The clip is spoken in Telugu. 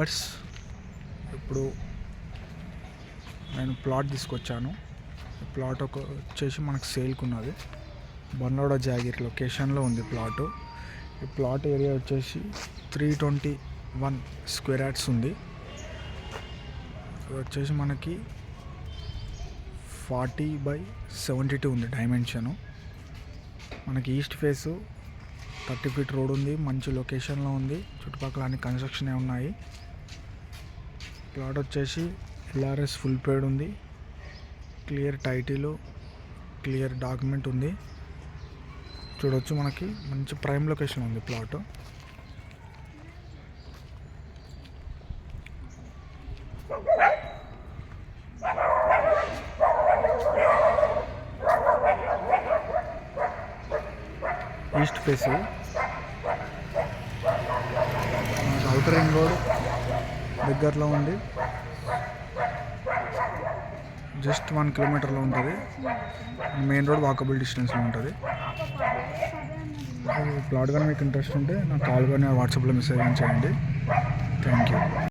వ్యూవర్స్, ఇప్పుడు నేను ప్లాట్ తీసుకొచ్చాను. ఈ ప్లాట్ వచ్చేసి మనకు సేల్కి ఉన్నది. బన్లోడ జాగిర్ లొకేషన్లో ఉంది ప్లాటు. ఈ ప్లాట్ ఏరియా వచ్చేసి 321 స్క్వేర్ యార్డ్స్ ఉంది. ఇది వచ్చేసి మనకి 40/72 ఉంది డైమెన్షను. మనకి ఈస్ట్ ఫేసు 30 ఫీట్ రోడ్ ఉంది. మంచి లొకేషన్లో ఉంది. చుట్టుపక్కల అన్ని కన్స్ట్రక్షన్ ఉన్నాయి. ప్లాట్ వచ్చేసి LRS ఫుల్ పేడ్ ఉంది. క్లియర్ టైటిల్, క్లియర్ డాక్యుమెంట్ ఉంది. చూడొచ్చు, మనకి మంచి ప్రైమ్ లొకేషన్ ఉంది plot. East face outer ring road దగ్గరలో ఉంది. జస్ట్ 1 కిలోమీటర్లో ఉంటుంది. మెయిన్ రోడ్ వాకబుల్ డిస్టెన్స్లో ఉంటుంది. ప్లాట్ కానీ మీకు ఇంట్రెస్ట్ ఉంటే నాకు కాల్ కానీ వాట్సాప్లో మెసేజ్ చేయండి. Thank you.